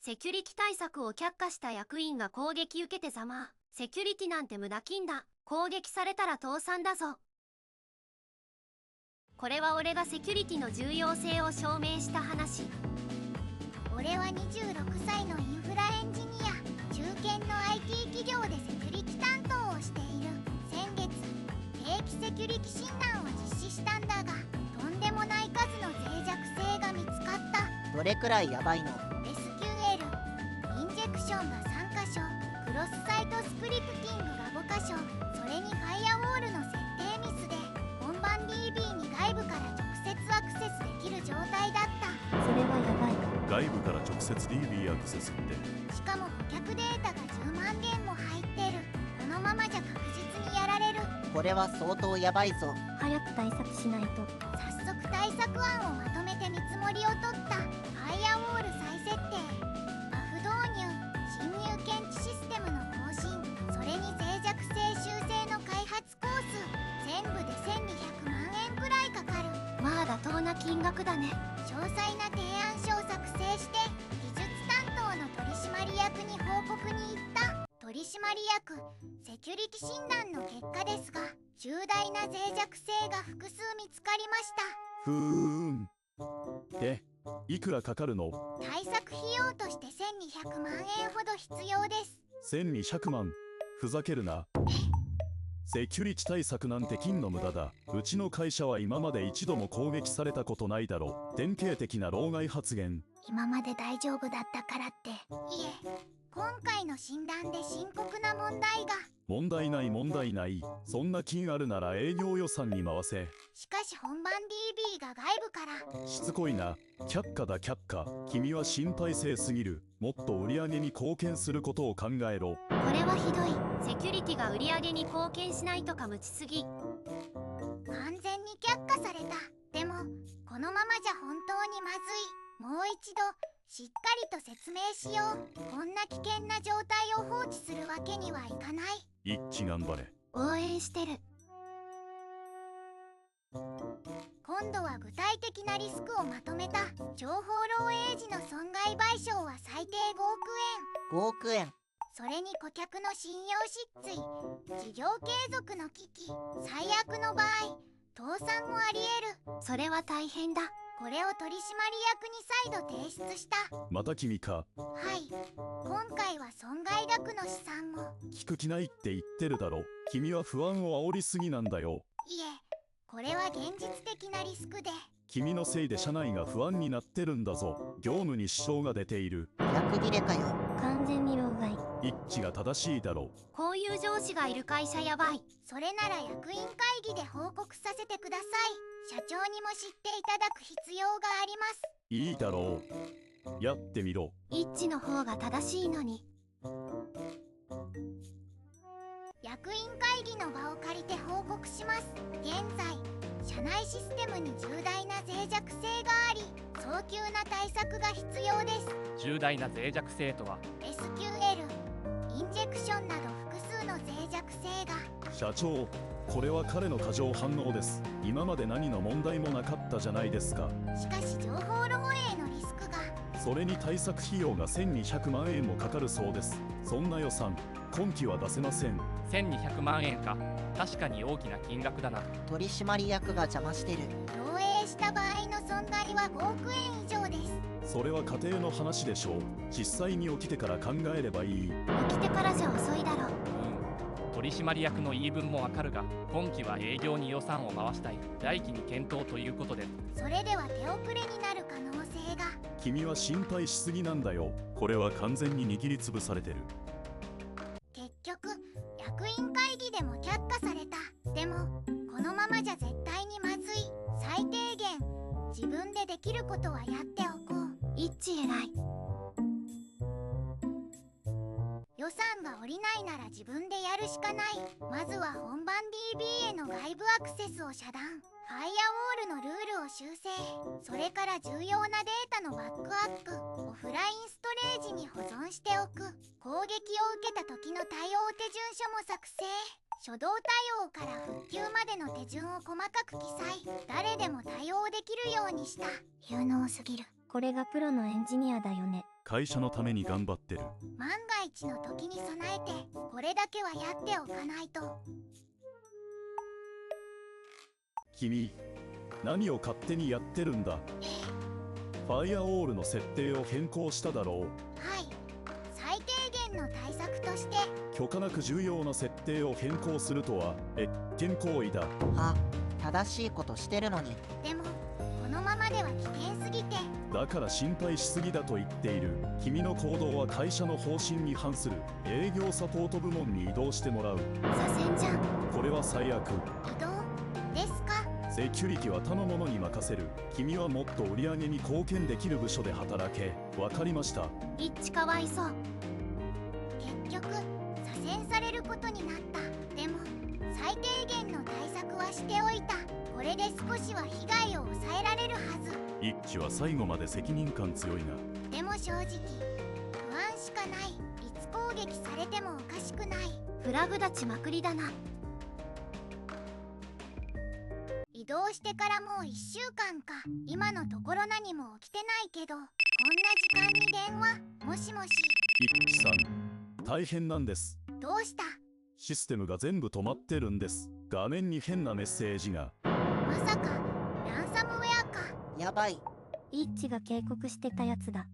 セキュリティ対策を却下した役員が攻撃受けてざま。セキュリティなんて無駄金だ。攻撃されたら倒産だぞ。これは俺がセキュリティの重要性を証明した話。俺は26歳のインフラエンジニア。中堅の IT 企業でセキュリティ担当をしている。先月定期セキュリティ診断を実施したんだが、とんでもない数の脆弱性が見つかった。どれくらいヤバいの？ SQL インジェクションが3箇所、クロスサイトスクリプティングが5箇所、それにファイアウォールの設定ミスで本番 DB に外部から直接アクセスできる状態だった。それはやばい。外部から直接 DB アクセスって。しかも顧客データが10万件も入ってる。このままじゃ確実にやられる。これは相当ヤバいぞ。早く対策しないと。早速対策案をまとめて見積もりを取った。ファイアウォール再設定、バフ導入、侵入検知システムの更新、それに脆弱性修正の開発コース、全部で1200万円くらいかかる。まあ妥当な金額だね。詳細な提案書を作成して技術担当の取締役に報告に行った。取締役、セキュリティ診断の結果ですが、重大な脆弱性が複数見つかりました。ふーん。で、いくらかかるの？対策費用として1200万円ほど必要です。1200万。ふざけるな。セキュリティ対策なんて金の無駄だ。うちの会社は今まで一度も攻撃されたことないだろ。典型的な老害発言。今まで大丈夫だったからって。いえ、今回の診断で深刻な問題が。問題ない問題ない。そんな金あるなら営業予算に回せ。しかし本番 DB が外部から。しつこいな。却下だ却下。君は心配性すぎる。もっと売り上げに貢献することを考えろ。これはひどい。セキュリティが売り上げに貢献しないとか無知すぎ。完全に却下された。でもこのままじゃ本当にまずい。もう一度しっかりと説明しよう。こんな危険な状態を放置するわけにはいかない。一致頑張れ。応援してる。今度は具体的なリスクをまとめた。情報漏洩時の損害賠償は最低5億円。5億円。それに顧客の信用失墜、事業継続の危機、最悪の場合倒産もあり得る。それは大変だ。これを取締役に再度提出した。また君か。はい、今回は損害額の試算も。聞く気ないって言ってるだろ。君は不安を煽りすぎなんだよ。いえ、これは現実的なリスクで。君のせいで社内が不安になってるんだぞ。業務に支障が出ている。逆切れかよ。完全に老害。一致が正しいだろう。こういう上司がいる会社やばい。それなら役員会議で報告させてください。社長にも知っていただく必要があります。いいだろう。やってみろ。一致の方が正しいのに。役員会議の場を借りて報告します。現在社内システムに重大な脆弱性があり、早急な対策が必要です。重大な脆弱性とは？ SQL、インジェクションなど複数の脆弱性が。社長、これは彼の過剰反応です。今まで何の問題もなかったじゃないですか。しかし情報漏洩のリスクが。それに対策費用が1200万円もかかるそうです。そんな予算、今期は出せません。1200万円か。確かに大きな金額だな。取締役が邪魔してる。漏洩した場合の損害は5億円以上です。それは家庭の話でしょう。実際に起きてから考えればいい。起きてからじゃ遅いだろ。取締役の言い分もわかるが、今期は営業に予算を回したい。来期に検討ということで。それでは手遅れになる可能性が。君は心配しすぎなんだよ。これは完全に握りつぶされてる。結局役員会議でも却下された。でもこのままじゃ絶対にまずい。最低限自分でできることはやっておこう。一致偉い。予算が下りないなら自分でやるしかない。まずは本番 DB への外部アクセスを遮断。ファイアウォールのルールを修正。それから重要なデータのバックアップ。オフラインストレージに保存しておく。攻撃を受けた時の対応手順書も作成。初動対応から復旧までの手順を細かく記載。誰でも対応できるようにした。有能すぎる。これがプロのエンジニアだよね。会社のために頑張ってる。万が一の時に備えてこれだけはやっておかないと。君、何を勝手にやってるんだ。ファイアウォールの設定を変更しただろう。はい、最低限の対策として。許可なく重要な設定を変更するとは越権行為だ。は、正しいことしてるのに。でもこのままでは危険すぎて。だから心配しすぎだと言っている。君の行動は会社の方針に反する。営業サポート部門に移動してもらう。左遷じゃん。これは最悪。移動ですか。セキュリティは他の者に任せる。君はもっと売り上げに貢献できる部署で働け。わかりました。一致かわいそう。結局左遷されることになった。でも最低限の対策はしておいた。これで少しは被害を抑えられるはず。一致は最後まで責任感強いな。でも正直不安しかない。いつ攻撃されてもおかしくない。フラグ立ちまくりだな。移動してからもう1週間か。今のところ何も起きてないけど、こんな時間に電話。もしもし。一致さん、大変なんです。どうした。システムが全部止まってるんです。画面に変なメッセージが。まさかランサムウェアか。やばい。イッチが警告してたやつだ。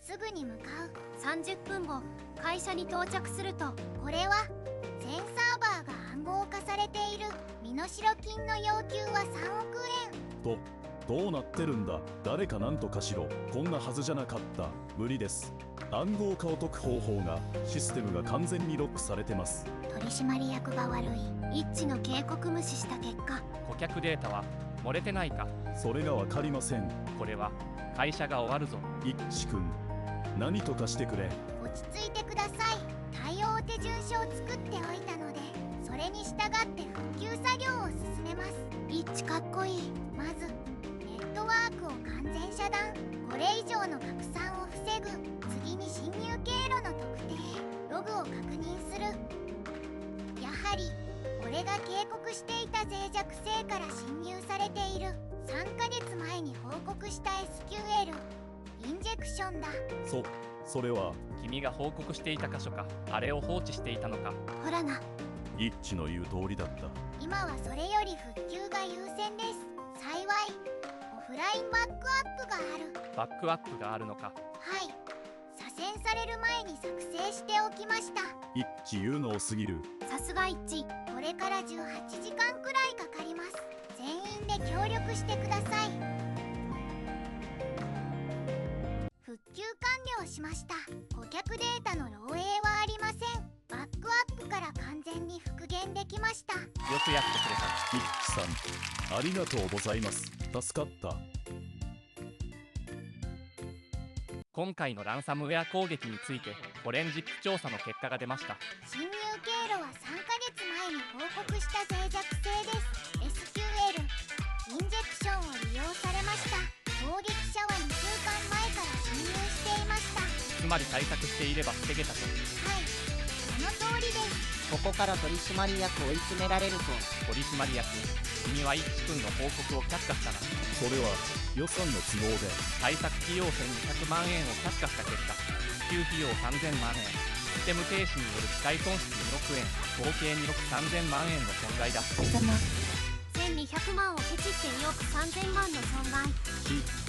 すぐに向かう。30分後、会社に到着すると、これは全サーバーが暗号化されている。身代金の要求は3億円。どうなってるんだ。誰か何とかしろ。こんなはずじゃなかった。無理です。暗号化を解く方法が、システムが完全にロックされてます。取締役が悪い。一致の警告無視した結果、顧客データは漏れてないか。それがわかりません。これは会社が終わるぞ。一致くん、何とかしてくれ。落ち着いてください。対応手順書を作っておいたので、それに従って復旧作業を進めます。一致かっこいい。まずネットワークを完全遮断。これ以上の拡散を防ぐ。次に侵入経路の特定、ログを確認する。やはり俺が警告していた脆弱性から侵入されている。3ヶ月前に報告した SQL インジェクションだ。それは君が報告していた箇所か。あれを放置していたのか。ほらな。一致の言う通りだった。今はそれより復旧が優先です。幸いオフラインバックアップがある。バックアップがあるのか。はい、左遷される前に作成しておきました。一致言うの多すぎる。さすが一致。これから18時間くらいかかります。全員で協力してください。復旧完了しました。顧客データの漏洩はありません。バックアップから完全に復元できました。よくやってくれた。一致さん、ありがとうございます。助かった。今回のランサムウェア攻撃についてフォレンジック調査の結果が出ました。侵入経路は3ヶ月前に報告した脆弱性です。 SQL インジェクションを利用されました。攻撃者は2週間前から侵入していました。つまり対策していれば防げたと。はい、その通りです。ここから取締役追い詰められるぞ。取締役、君は一致君の報告を却下したな。それは予算の都合で。対策費用1200万円を却下した結果、復旧費用3000万円、システム停止による機械損失2億円、合計2億3000万円の損害だ。貴様、 1200万をケチって2億3000万の損害。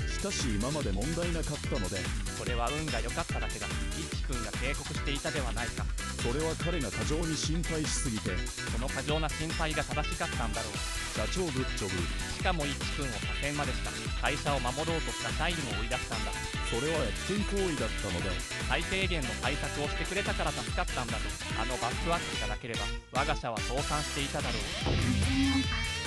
しかし今まで問題なかったので。それは運が良かっただけだ。一致君が警告していたではないか。それは彼が過剰に心配しすぎて。その過剰な心配が正しかったんだろう。社長グッジョブ。しかも一致君を左遷までした。会社を守ろうとした社員を追い出したんだ。それは越権行為だったので。最低限の対策をしてくれたから助かったんだと。あのバックアップがなければ我が社は倒産していただろう。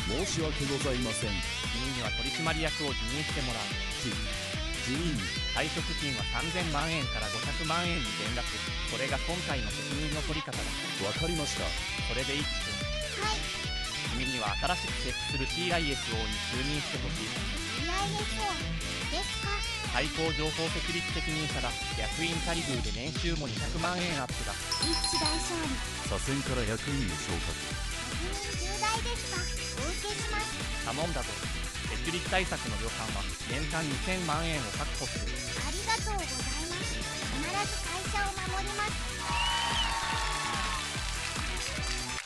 申し訳ございません。君には取締役を辞任してもらう。辞任。退職金は3000万円から500万円に減額。それが今回の責任の取り方だ。わかりました。それで一致君、はい、君には新しく設置する CISO に就任してほしい。 CISO ですか。最高情報セキュリティ責任者だ。役員待遇で年収も200万円アップだ。一致大勝利。左遷から役員の昇格。責任重大ですか。お受けします。頼んだぞ。セキュリティ対策の予算は年間2000万円を確保する。ありががとうございます。必ず会社を守ります。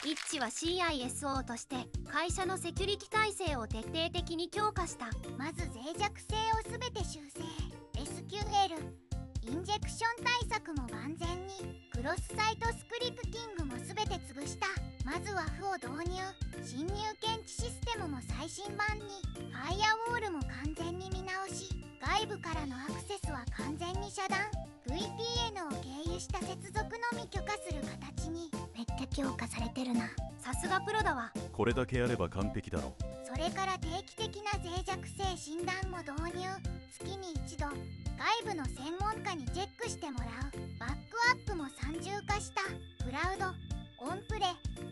一致は CISO として会社のセキュリティ体制を徹底的に強化した。まず脆弱性をすべて修正。 SQL インジェクション対策も万全に。クロスサイトスクリプティングもすべて潰した。まずは負を導入。侵入検知システムも最新版に。ファイアウォールも完全に見直し、外部からのアクセスは完全に遮断。 VPN を経由した接続のみ許可する形に。めっちゃ強化されてるな。さすがプロだわ。これだけやれば完璧だろ。それから定期的な脆弱性診断も導入。月に一度外部の専門家にチェックしてもらう。バックアップも三重化した。クラウド、オンプレ、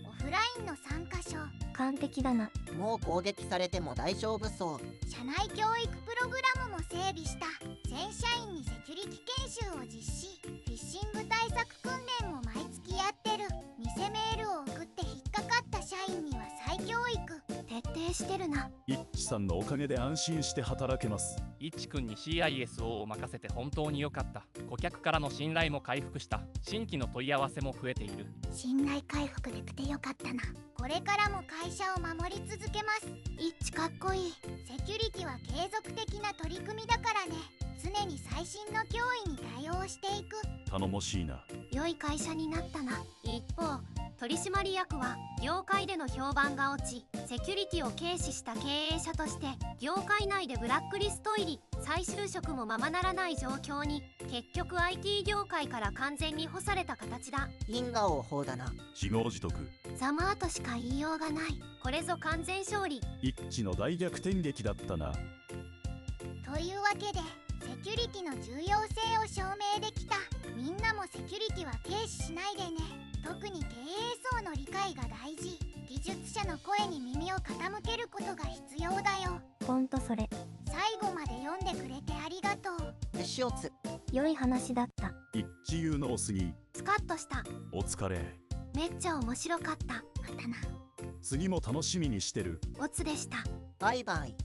オフラインの3箇所。完璧だな。もう攻撃されても大丈夫そう。社内教育プログラムも整備した。全社員にセキュリティ研修を実施。フィッシング対策訓練も毎月やってる。偽メールを送って引っかかった社員には再教育。徹底してるな。一致さんのおかげで安心して働けます。一致くんに CISO を任せて本当に良かった。顧客からの信頼も回復した。新規の問い合わせも増えている。信頼回復できてよかったな。これからも会社を守り続けます。一致かっこいい。セキュリティは継続的な取り組みだからね。常に最新の脅威に対応していく。頼もしいな。良い会社になったな。一方、取締役は業界での評判が落ち、セキュリティを軽視した経営者として業界内でブラックリスト入り、再就職もままならない状況に。結局 IT 業界から完全に干された形だ。因果応報だな。自業自得。ざまあとしか言いようがない。これぞ完全勝利。一致の大逆転劇だったな。というわけでセキュリティの重要性を証明できた。みんなもセキュリティは軽視しないでね。特に経営層の理解が大事。技術者の声に耳を傾けることが必要だよ。ほんとそれ。最後まで読んでくれてありがとう。飯をつ。良い話だった。一致有能すぎ。スカッとした。お疲れ。めっちゃ面白かった。またな。次も楽しみにしてる。オツでした。バイバイ。